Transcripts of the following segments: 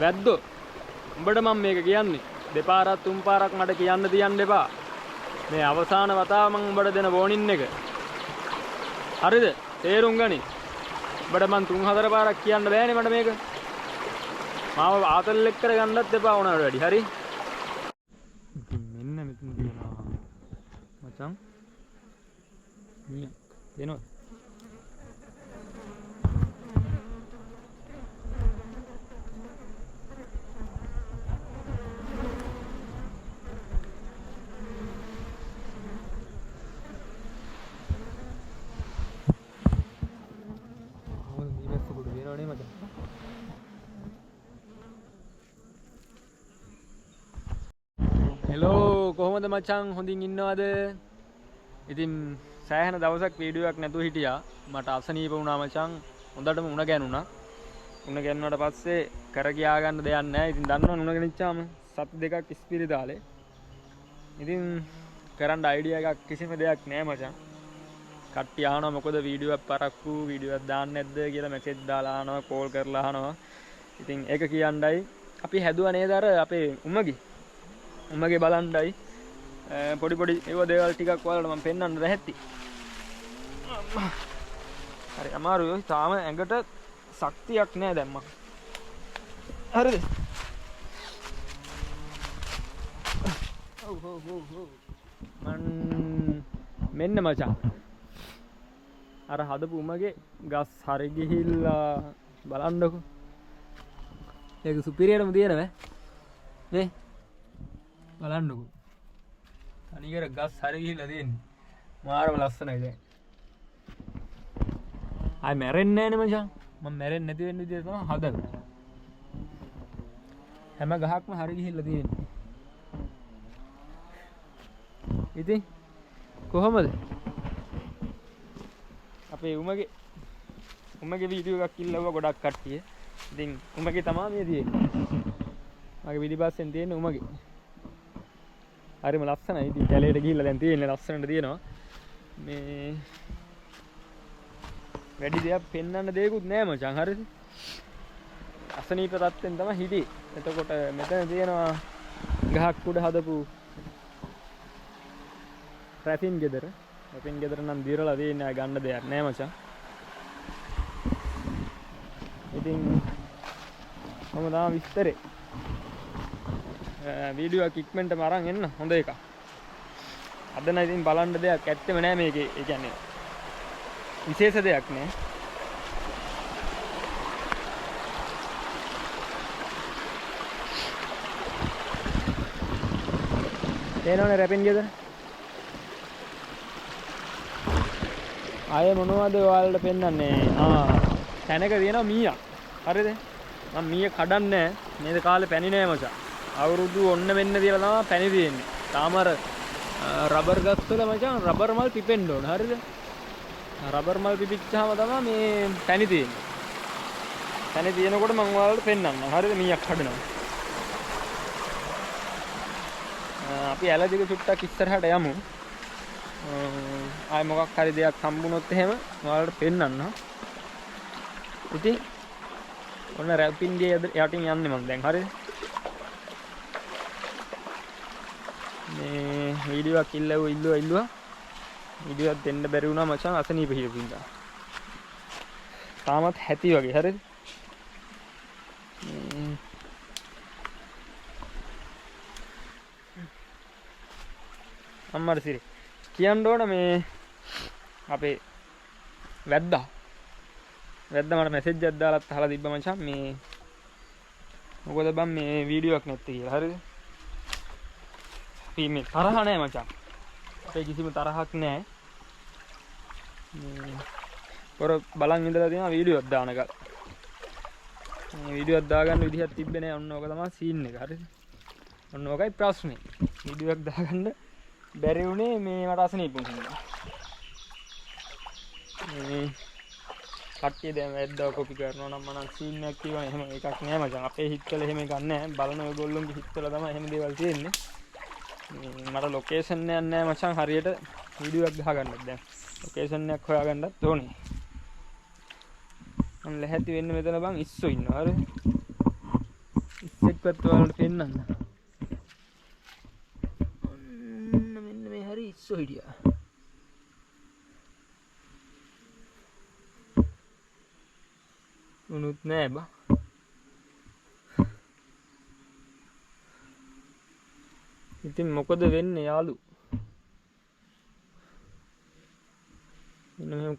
වැද්දෝ උඹට මම මේක කියන්නේ දෙපාරක් තුන් පාරක් මට කියන්න තියන්න එපා. මේ අවසාන වතාව මම උඹට දෙන වෝනින් එක. හරිද? තේරුම් ගනි. උඹට මම 3-4 පාරක් කියන්න බෑනේ මට මේක. මාව ආතල් එක්ක කරගන්නත් එපා උනාට වැඩි. හරි? මෙන්න මෙතන තියෙනවා. මචං. දෙනවා. හෙලෝ කොහොමද මචං හොඳින් ඉන්නවද? ඉතින් සෑහෙන දවසක් වීඩියෝ එකක් නැතුව හිටියා. මට අසනීප වුණා මචං. හොඳටම උණ ගැනුණා. උණ ගැනුණාට පස්සේ කර කියා ගන්න දෙයක් නැහැ. ඉතින් දන්නවනේ උණ ගැනිච්චාම සත් දෙකක් ඉස්පිරිතාලේ. ඉතින් කරන්න අයිඩියා එකක් කිසිම දෙයක් නැහැ මචං. කට්ටිය අහනවා මොකද වීඩියෝ එකක් පරක්කු වීඩියෝ එකක් දාන්න නැද්ද කියලා මැසේජ් දාලා අහනවා කෝල් කරලා අහනවා. ඉතින් ඒක කියන්නයි අපි හැදුවා නේද අර අපේ උමගේ බලන්නයි පොඩි පොඩි ඒව දේවල් ටිකක් ඔයාලට මම පෙන්වන්න රැහැත්ති. හරි අමාරුයි. තාම ඇඟට ශක්තියක් නැහැ දැන් මම. හරිද? මෙන්න මචං. අර හදපු උමගේ ගස් හරි ගිහිල්ලා බලන්නකො. ඒක සුපිරියටම තියෙනව නේ? බලන්නකො. තනිකර ගස් හරි ගිහිල්ලා තියෙන්නේ. මාරම ලස්සනයි දැන්. ආයි මැරෙන්නේ නැහනේ මචං. මම මැරෙන්නේ නැති වෙන්න විදිය තමයි හදන්නේ. හැම ගහක්ම හරි ගිහිල්ලා තියෙන්නේ. ඉතින් කොහමද? අපේ උමගේ වීඩියෝ එකක් ඉල්ලුවා ගොඩක් කට්ටිය. ඉතින් උමගේ තමයි මේ තියෙන්නේ. මගේ පිටිපස්සෙන් තියෙන උමගේ. හරිම ලස්සනයි. ඉතින් කැලේට ගිහිල්ලා දැන් තියෙන්නේ ලස්සනට තියෙනවා. මේ වැඩි දෙයක් පෙන්වන්න දෙයක්වත් නැහැ මචං. හරිද? අසනීප තත්ත්වෙන් තමයි හිටියේ. එතකොට මෙතන තියෙනවා ගහක් උඩ හදපු රැපින් ගෙදර. රැපින් ගෙදර නම් දිරලා තියෙන්නේ ගන්න දෙයක් නැහැ මචං. ඉතින් මම තාම විස්තරේ වීඩියෝ එක ඉක්මනටම අරන් එන්න හොඳ එකක්. අද නම් ඉතින් බලන්න දෙයක් ඇත්තෙම නෑ මේකේ. ඒ කියන්නේ විශේෂ දෙයක් නෑ. තේනවනේ රැපින් ගෙදර. ආයේ මොනවද ඔයාලට පෙන්වන්නේ? තැනක තියෙනවා මීයක්. හරිද? මම මීය කඩන්නේ නෑ. මේක කාලේ පැණි නෑ මචං. අවුරුදු ඔන්න වෙන්න තියලා තමයි පැණි තියෙන්නේ. තාම අර රබර් ගස් වල මචං රබර් මල් පිපෙන්න ඕන. හරිද? රබර් මල් පිපිච්චාම තමයි මේ පැණි තියෙන්නේ. පැණි තියෙනකොට මම ඔයාලට පෙන්නන්නම්. හරිද? මීයක් කඩනවා. අපි ඇලදිග චුට්ටක් ඉස්සරහට යමු. ආයි මොකක් හරි දෙයක් හම්බුනොත් එහෙම ඔයාලට පෙන්නන්න. ඉතින් ඔන්න රැපින්ගේ යටින් යන්නේ මම දැන්. හරිද? මේ වීඩියෝ එකක් ඉල්ලුවා වීඩියෝ එකක් දෙන්න බැරි වුණා මචං අසනීප හිටින්දා. තාමත් හැටි වගේ. හරිද? අම්මර සිරි කියන්න ඕන මේ අපේ වැද්දා මට මැසේජ් එකක් දාලා අහලා තිබ්බ මචං මේ මොකද බං මේ වීඩියෝ එකක් නැත්තේ කියලා. හරිද? අපි මේ තරහ නැහැ මචං. අපේ කිසිම තරහක් නැහැ. මේ පොර බලන් ඉඳලා තියෙනවා වීඩියෝ එකක් දාන එක. මේ වීඩියෝ එකක් දාගන්න විදිහක් තිබ්බේ නැහැ. ඔන්න ඕක තමයි සීන් එක. හරිද? ඔන්න ඕකයි ප්‍රශ්නේ. වීඩියෝ එකක් දාගන්න බැරි වුණේ මේ මට අසනීප වුණා. මේ කට්ටිය දැන් වැද්දා කොපි කරනවා නම් මම සීන් එකක් කියවන එහෙම එකක් නෑ මචං. අපේ හිටවල එහෙම එකක් නෑ. බලන ඔයගොල්ලෝගේ හිටවල තමයි එහෙම දේවල් තියෙන්නේ. මට ලොකේෂන් එකක් නෑ මචං. හරියට වීඩියෝ එකක් ගහගන්නත් දැන් ලොකේෂන් එකක් හොයාගන්නත් ඕනේ. මම ලැහැත්ති වෙන්න මෙතන බං ඉස්සෝ ඉන්නවා. හරිද? එක්කත් ඔයාලට පෙන්නන්න. මෙන්න මේ හරි ඉස්සෝ හිටියා. උනුත් නෑ බා. ඉතින් මොකද වෙන්නේ යාළු? මෙන්න මෙහෙම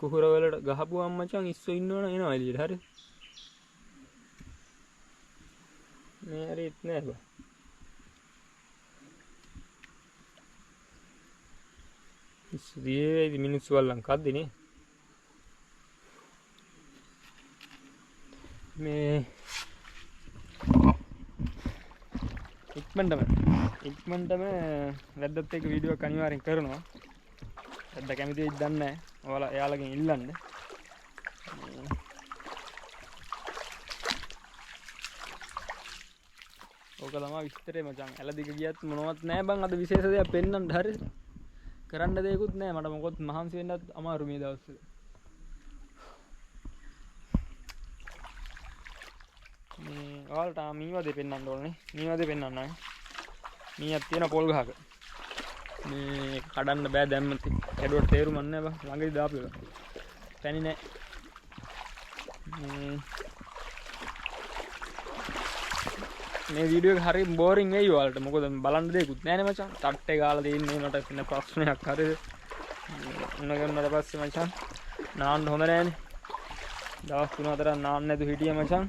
කුහුර වලට ගහපුවම් මචං ඉස්සෝ ඉන්නවනම් එනවා එළියට. හරි. මේ හරිත් නෑ බා. ඉස්සෝ දියේ මිනිස්සු වල්ලන් කද්දිනේ. මේ ඉක්මනටම වැද්දත් එක්ක වීඩියෝ එකක් අනිවාර්යෙන් කරනවා. වැද්ද කැමති වෙයිද දන්නේ නැහැ. ඔයාලා එයාලගෙන් ඉල්ලන්න. ඕක තමයි විස්තරේ මචං. ඇලදිග ගියත් මොනවත් නැහැ බං. අද විශේෂ දෙයක් පෙන්නන්න හරිද? කරන්න දෙයක්වත් නැහැ. මට මොකොත් මහන්සි වෙන්නත් අමාරු මේ දවස්වල. මේ ඔයාලට මීවදේ පෙන්වන්න ඕනේ. මීවදේ පෙන්වන්න ආයේ. මීයක් තියෙන පොල් ගහක. මේ කඩන්න බෑ දැම්ම කැඩුවට තේරුම් නැහැ බං. ළඟදී දාපු එක. පැණි නැහැ. මේ වීඩියෝ එක හරි බෝරින් වෙයි ඔයාලට. මොකද බලන්න දෙයක්වත් නැහැ නේ මචං. තට්ටේ ගාලා දෙන්නේ මට වෙන ප්‍රශ්නයක් හරිද? උණ ගන්නට පස්සේ මචං නාන්න හොඳ නැහැනේ. දවස් 3-4ක් නාන්න නැතු හිටියේ මචං.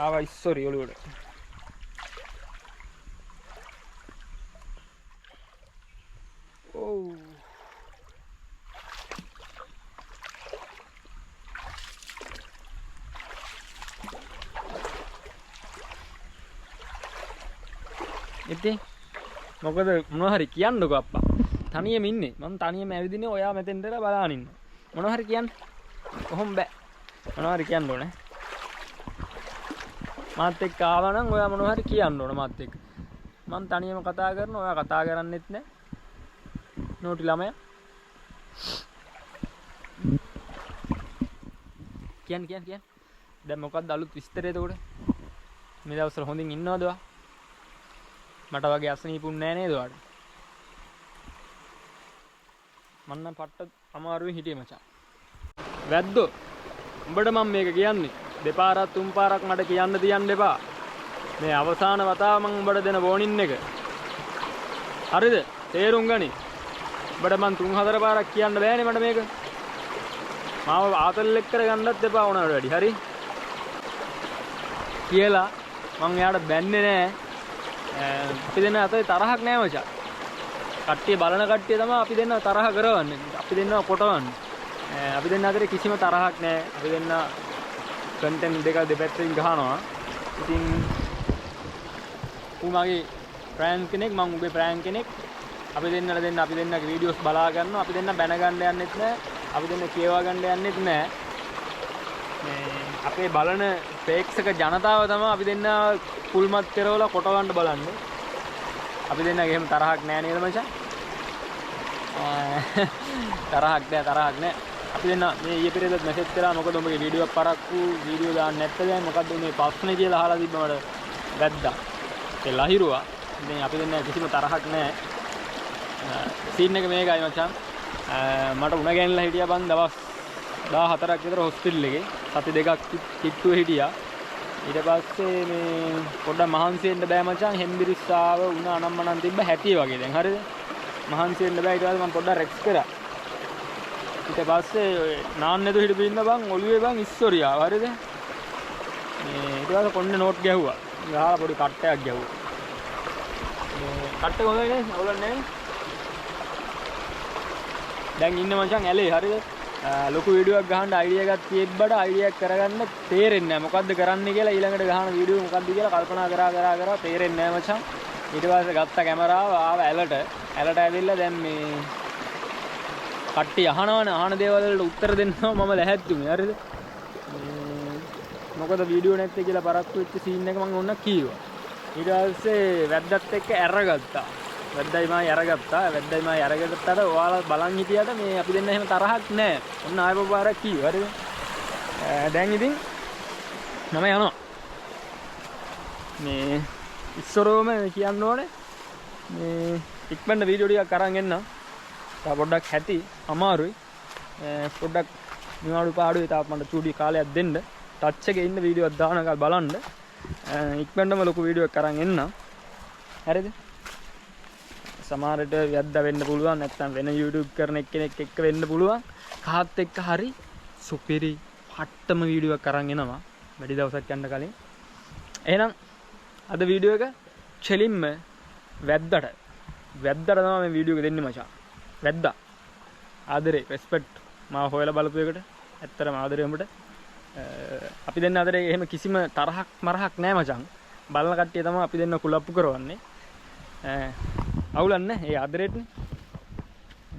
ආවා ඉස්සොරි ඔළුවට. ඔව්. ඉතින් මොකද මොනවා හරි කියන්නකෝ අප්පා. තනියම ඉන්නේ. මම තනියම ඇවිදින්නේ ඔයා මෙතෙන්ට බලාගෙන ඉන්න. මොනවා හරි කියන්න. කොහොම බෑ. මොනවා හරි කියන්න ඕනේ. මාත් එක්ක ආවා නම් ඔයා මොනවා හරි කියන්න ඕන මාත් එක්ක. මම තනියම කතා කරනවා. ඔයා කතා කරන්නෙත් නැහැ. නෝටි ළමයා. කියන්න. දැන් මොකක්ද අලුත් විස්තරය එතකොට? මේ දවස්වල හොඳින් ඉන්නවද ඔයා? මට වගේ අසනීපුන් නෑ නේද ඔයාට? මන්න පට්ට අමාරුවෙන් හිටියේ මචං. වැද්දෝ උඹට මම මේක කියන්නේ දෙපාරක් තුන් පාරක් මට කියන්න තියන්න එපා. මේ අවසාන වතාව මම උඹට දෙන වෝනින් එක. හරිද? තේරුම් ගනි. උඹට මම 3-4 පාරක් කියන්න බෑනේ මට මේක. මාව ආතල් එක්ක කරගන්නත් එපා උනාට වැඩි. හරි? කියලා මම එයාට බැන්නේ නෑ. අපි දෙන්න අතේ තරහක් නෑ මචං. කට්ටිය බලන කට්ටිය තමයි අපි දෙන්න තරහ කරවන්නේ. අපි දෙන්න කොටවන්නේ. අපි දෙන්න අතරේ කිසිම තරහක් නෑ. අපි දෙන්න කන්ටෙන්ට් දෙක දෙපැත්තෙන් ගහනවා. ඉතින් ඌ මගේ ප්‍රෑන්ක් කෙනෙක් මම උගේ ප්‍රෑන්ක් කෙනෙක්. අපි දෙන්නගේ වීඩියෝස් බලා ගන්නවා. අපි දෙන්න බැන ගන්න යන්නෙත් නෑ. අපි දෙන්න කියවා ගන්න යන්නෙත් නෑ. මේ අපේ බලන ප්‍රේක්ෂක ජනතාව තමයි අපි දෙන්න කුල්මත් කරවලා කොට ගන්න බලන්නේ. අපි දෙන්නගේ එහෙම තරහක් නෑ නේද මචං? තරහක් නෑ. අපි දෙන්න මේ ඊයේ පෙරේදත් මැසේජ් කරා මොකද උඹගේ වීඩියෝ එක පරක්කු වීඩියෝ දාන්න නැත්තද මොකද්ද මේ ප්‍රශ්නේ කියලා අහලා තිබ්බ මට වැද්දා. ඒ ලහිරුවා. ඉතින් අපි දෙන්න කිසිම තරහක් නෑ. සීන් එක මේකයි මචං. මට උණ ගැනලා හිටියා බං දවස් 14ක් විතර හොස්පිටල් එකේ. සති දෙකක් කිට්ටුවේ හිටියා. ඊට පස්සේ මේ පොඩ්ඩක් මහන්සි වෙන්න බෑ මචං. හෙම්බිරිස්සාව උණ අනම්මනම් තිබ්බ හැටි වගේ දැන් හරිද? මහන්සි වෙන්න බෑ. ඊට පස්සේ මම පොඩ්ඩක් රෙක්ස් කරා. ඊට පස්සේ නාන්න නැතුව හිටපු ඉන්න බං ඔළුවේ බං ඉස්සොරියා හරිද? මේ ඊට පස්සේ කොණ්ඩේ නෝට් ගැහුවා. ගහලා පොඩි කට්ටයක් ගැහුවා. මේ කට්ට හොඳයි නේ? අවුලක් නැහැ. දැන් ඉන්න මචං ඇලේ හරිද? ලොකු වීඩියෝ එකක් ගහන්න අයිඩියා එකක් තියෙද්බට අයිඩියා එක කරගන්න තේරෙන්නේ නැහැ. මොකද්ද කරන්නේ කියලා ඊළඟට ගහන වීඩියෝ මොකද්ද කියලා කල්පනා කරා තේරෙන්නේ නැහැ මචං. ඊට පස්සේ ගත්ත කැමරාව ආව ඇලට ඇවිල්ලා දැන් මේ කට්ටිය අහනවනේ අහන දේවල් වලට උත්තර දෙන්නවා මම ලැහැත්තුනේ හරිද? මොකද වීඩියෝ නැත්තේ කියලා පරක්කු වෙච්ච සීන් එක මම ඕන්න කීවා. ඊට පස්සේ වැද්දත් එක්ක ඇරගත්තා. වැද්දයි මායි අරගත්තාට ඔයාලා බලන් හිටියට මේ අපි දෙන්න එහෙම තරහක් නැහැ. ඔන්න ආයෙ පාරක් කීවා හරිද? දැන් ඉතින් මම යනවා. මේ ඉස්සරෝම කියන්න ඕනේ මේ ඉක්මනට වීඩියෝ ටිකක් අරන් එන්න. තා පොඩ්ඩක් හැටි අමාරුයි. පොඩ්ඩක් නිවාඩු පාඩුවේ තාප මට චූටි කාලයක් දෙන්න. ටච් එකේ ඉන්න වීඩියෝ එකක් දානකල් බලන්න. ඉක්මනටම ලොකු වීඩියෝ එකක් අරන් එන්න. හරිද? සමහරට වැද්දා වෙන්න පුළුවන් නැත්නම් වෙන YouTube කරන එක්කෙනෙක් එක්ක වෙන්න පුළුවන්. කාත් එක්ක හරි සුපිරි හට්ටම වීඩියෝ එකක් අරන් එනවා. වැඩි දවසක් යන්න කලින්. එහෙනම් අද වීඩියෝ එක චෙලින්ම වැද්දට තමයි මේ වීඩියෝ එක දෙන්නේ මචං. වැද්දා ආදරේ රෙස්පෙක්ට් මාව හොයලා බලපු එකට ඇත්තටම ආදරේ උඹට. අපි දෙන්න ආදරේ එහෙම කිසිම තරහක් මරහක් නැහැ මචං. බලන කට්ටිය තමයි අපි දෙන්න කුලප්පු කරවන්නේ. අවුලන්නේ ඒ ආදරේටනේ.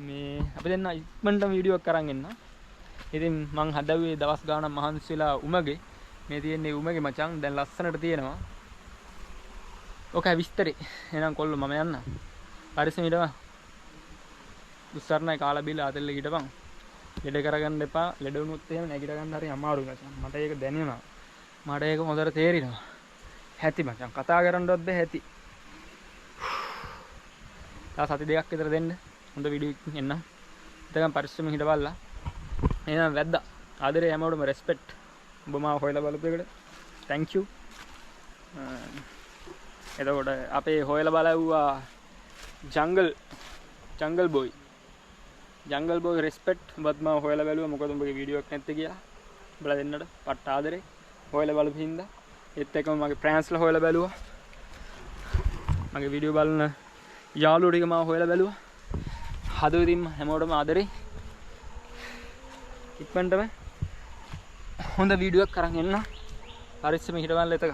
මේ අපි දෙන්න ඉක්මනටම වීඩියෝ එකක් අරන් එන්න. ඉතින් මං හදවුවේ දවස් ගාණක් මහන්සි වෙලා උමගේ මේ තියෙන්නේ උමගේ මචං. දැන් ලස්සනට තියෙනවා. ඔකයි විස්තරේ. එහෙනම් කොල්ල මම යන්න. පරිස්සම හිටපන්. දුස්සරණයි කාලා බීලා ආතල්ලේ හිටපන්. ලෙඩ කරගන්න එපා. ලෙඩ වුණොත් එහෙම නැගිට ගන්න හරි අමාරුයි මචං. මට ඒක දැනෙනවා. මට ඒක හොඳට තේරෙනවා. හැටි මචං. කතා කරන්නවත් බෑ හැටි. තා සති දෙකක් විතර දෙන්න. හොඳ වීඩියෝ එකක් එන්න. එතකන් පරිස්සම හිටපල්ලා. එහෙනම් වැද්දා. ආදරේ හැමෝටම රෙස්පෙක්ට්. ඔබ මාව හොයලා බලපු එකට thank you. එතකොට අපේ හොයලා බලවුවා ජංගල් බොයි රෙස්පෙක්ට්. ඔබත් මාව හොයලා බැලුවා. මොකද උඹගේ වීඩියෝ එකක් නැත්තේ කියලා. බලලා දෙන්නට පට්ට ආදරේ හොයලා බලපු හින්දා. ඒත් එක්කම මගේ ප්‍රෑන්ස්ලා හොයලා බැලුවා. මගේ වීඩියෝ බලන යාළුවෝ ටික මාව හොයලා බැලුවා. හදවතින්ම හැමෝටම ආදරේ. ඉක්මනටම හොඳ වීඩියෝ එකක් අරන් එන්න. පරිස්සම හිටවන්න එතක.